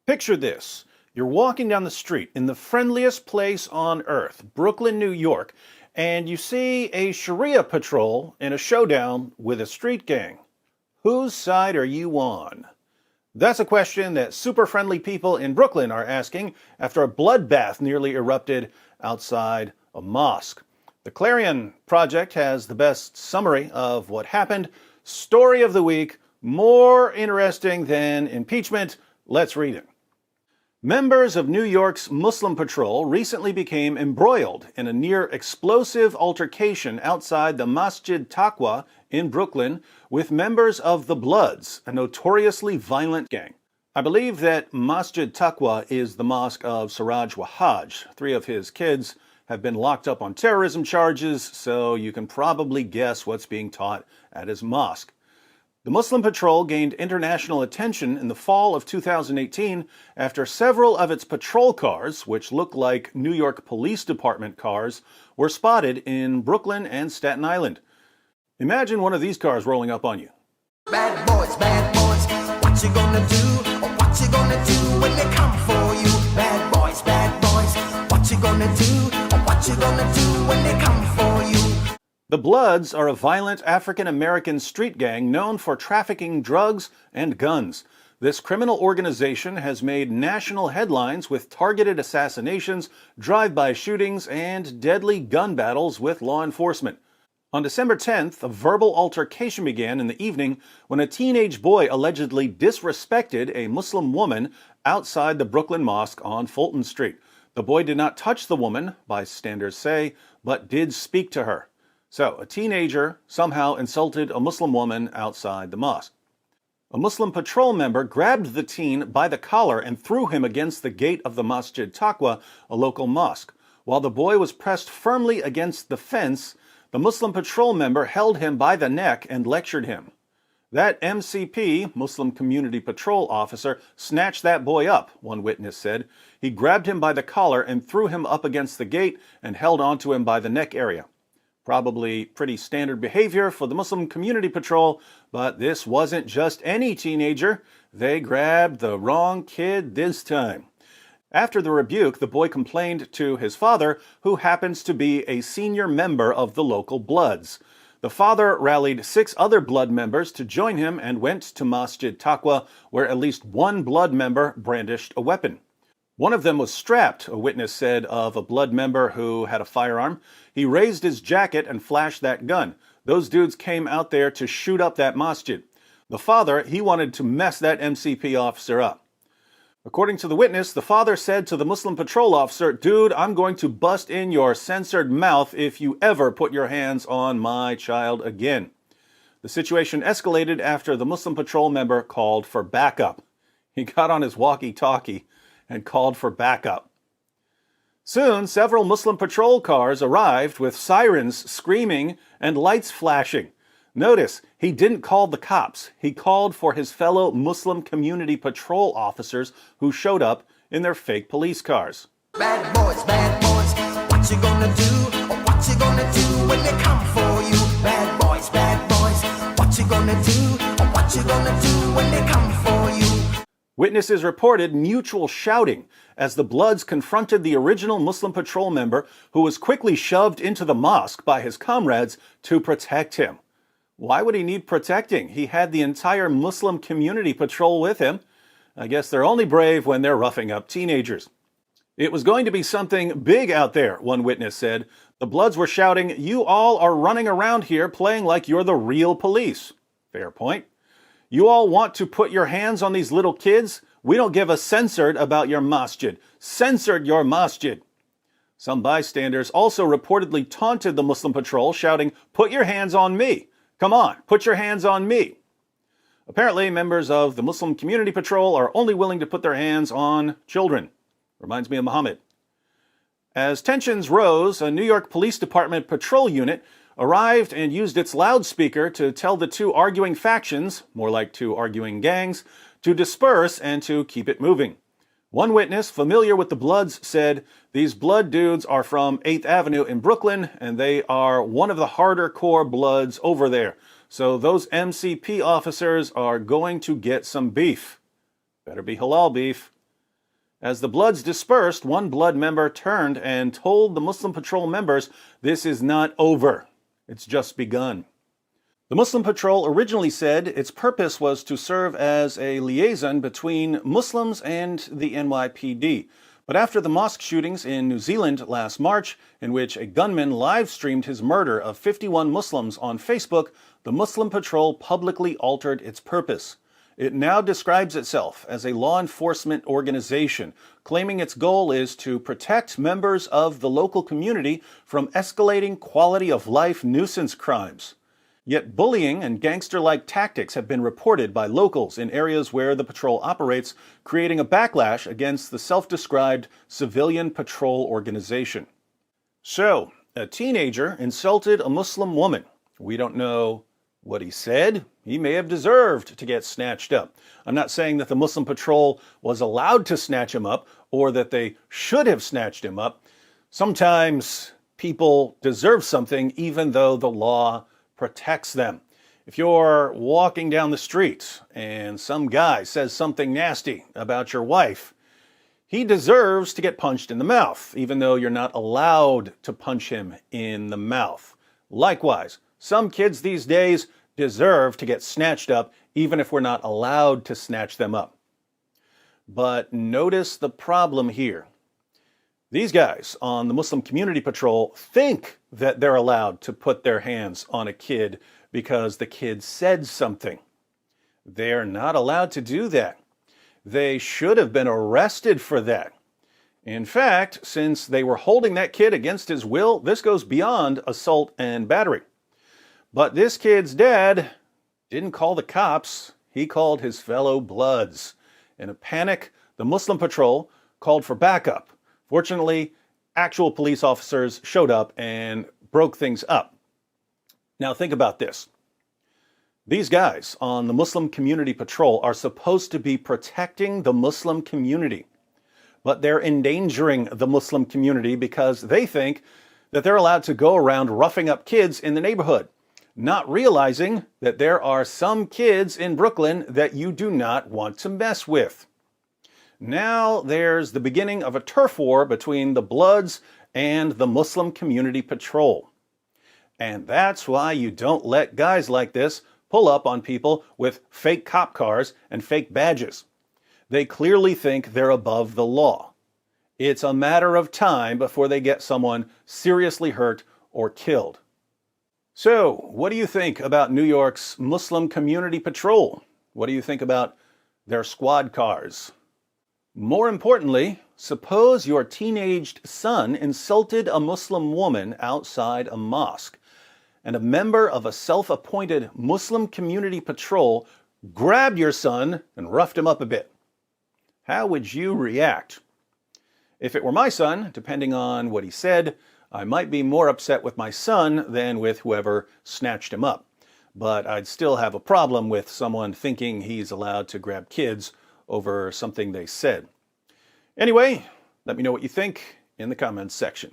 Picture this. You're walking down the street in the friendliest place on earth, Brooklyn, New York, and you see a Sharia patrol in a showdown with a street gang. Whose side are you on? That's a question that super friendly people in Brooklyn are asking after a bloodbath nearly erupted outside a mosque. The Clarion Project has the best summary of what happened. Story of the week, more interesting than impeachment. Let's read it. Members of New York's Muslim Patrol recently became embroiled in a near-explosive altercation outside the Masjid Taqwa in Brooklyn with members of the Bloods, a notoriously violent gang. I believe that Masjid Taqwa is the mosque of Siraj Wahhaj. 3 of his kids have been locked up on terrorism charges, so you can probably guess what's being taught at his mosque. The Muslim Patrol gained international attention in the fall of 2018 after several of its patrol cars, which look like New York Police Department cars, were spotted in Brooklyn and Staten Island. Imagine one of these cars rolling up on you. Bad boys, what you gonna do? Or what you gonna do when they come for you? Bad boys, what you gonna do? Or what you gonna do when they come for you? The Bloods are a violent African-American street gang known for trafficking drugs and guns. This criminal organization has made national headlines with targeted assassinations, drive-by shootings, and deadly gun battles with law enforcement. On December 10th, a verbal altercation began in the evening when a teenage boy allegedly disrespected a Muslim woman outside the Brooklyn Mosque on Fulton Street. The boy did not touch the woman, bystanders say, but did speak to her. So, a teenager somehow insulted a Muslim woman outside the mosque. A Muslim patrol member grabbed the teen by the collar and threw him against the gate of the Masjid Taqwa, a local mosque. While the boy was pressed firmly against the fence, the Muslim patrol member held him by the neck and lectured him. That MCP, Muslim Community Patrol officer, snatched that boy up, one witness said. He grabbed him by the collar and threw him up against the gate and held onto him by the neck area. Probably pretty standard behavior for the Muslim Community Patrol, but this wasn't just any teenager. They grabbed the wrong kid this time. After the rebuke, the boy complained to his father, who happens to be a senior member of the local Bloods. The father rallied 6 other Blood members to join him and went to Masjid Taqwa, where at least one Blood member brandished a weapon. One of them was strapped, a witness said of a Blood member who had a firearm. He raised his jacket and flashed that gun. Those dudes came out there to shoot up that masjid. The father, he wanted to mess that MCP officer up. According to the witness, the father said to the Muslim patrol officer, "Dude, I'm going to bust in your censored mouth if you ever put your hands on my child again." The situation escalated after the Muslim patrol member called for backup. He got on his walkie-talkie and called for backup. Soon, several Muslim patrol cars arrived with sirens screaming and lights flashing. Notice, he didn't call the cops. He called for his fellow Muslim Community Patrol officers who showed up in their fake police cars. Bad boys, what you gonna do? Or what you gonna do when they come for you? Bad boys, what you gonna do? Or what you gonna do when they come for you? Witnesses reported mutual shouting as the Bloods confronted the original Muslim patrol member, who was quickly shoved into the mosque by his comrades to protect him. Why would he need protecting? He had the entire Muslim Community Patrol with him. I guess they're only brave when they're roughing up teenagers. It was going to be something big out there, one witness said. The Bloods were shouting, "You all are running around here playing like you're the real police." Fair point. "You all want to put your hands on these little kids? We don't give a censored about your masjid. Censored your masjid." Some bystanders also reportedly taunted the Muslim patrol, shouting, "Put your hands on me. Come on, put your hands on me." Apparently, members of the Muslim Community Patrol are only willing to put their hands on children. Reminds me of Muhammad. As tensions rose, a New York Police Department patrol unit arrived and used its loudspeaker to tell the 2 arguing factions, more like 2 arguing gangs, to disperse and to keep it moving. One witness familiar with the Bloods said, "These Blood dudes are from 8th Avenue in Brooklyn, and they are one of the harder core Bloods over there. So those MCP officers are going to get some beef. Better be halal beef." As the Bloods dispersed, one Blood member turned and told the Muslim Patrol members, "This is not over. It's just begun." The Muslim Patrol originally said its purpose was to serve as a liaison between Muslims and the NYPD. But after the mosque shootings in New Zealand last March, in which a gunman live-streamed his murder of 51 Muslims on Facebook, the Muslim Patrol publicly altered its purpose. It now describes itself as a law enforcement organization, claiming its goal is to protect members of the local community from escalating quality of life nuisance crimes. Yet bullying and gangster-like tactics have been reported by locals in areas where the patrol operates, creating a backlash against the self-described civilian patrol organization. So, a teenager insulted a Muslim woman. We don't know what he said. He may have deserved to get snatched up. I'm not saying that the Muslim Patrol was allowed to snatch him up or that they should have snatched him up. Sometimes people deserve something even though the law protects them. If you're walking down the street and some guy says something nasty about your wife, he deserves to get punched in the mouth, even though you're not allowed to punch him in the mouth. Likewise, some kids these days deserve to get snatched up, even if we're not allowed to snatch them up. But notice the problem here. These guys on the Muslim Community Patrol think that they're allowed to put their hands on a kid because the kid said something. They're not allowed to do that. They should have been arrested for that. In fact, since they were holding that kid against his will, this goes beyond assault and battery. But this kid's dad didn't call the cops. He called his fellow Bloods. In a panic, the Muslim Patrol called for backup. Fortunately, actual police officers showed up and broke things up. Now think about this. These guys on the Muslim Community Patrol are supposed to be protecting the Muslim community, but they're endangering the Muslim community because they think that they're allowed to go around roughing up kids in the neighborhood, not realizing that there are some kids in Brooklyn that you do not want to mess with. Now there's the beginning of a turf war between the Bloods and the Muslim Community Patrol. And that's why you don't let guys like this pull up on people with fake cop cars and fake badges. They clearly think they're above the law. It's a matter of time before they get someone seriously hurt or killed. So, what do you think about New York's Muslim Community Patrol? What do you think about their squad cars? More importantly, suppose your teenaged son insulted a Muslim woman outside a mosque, and a member of a self-appointed Muslim Community Patrol grabbed your son and roughed him up a bit. How would you react? If it were my son, depending on what he said, I might be more upset with my son than with whoever snatched him up. But I'd still have a problem with someone thinking he's allowed to grab kids over something they said. Anyway, let me know what you think in the comments section.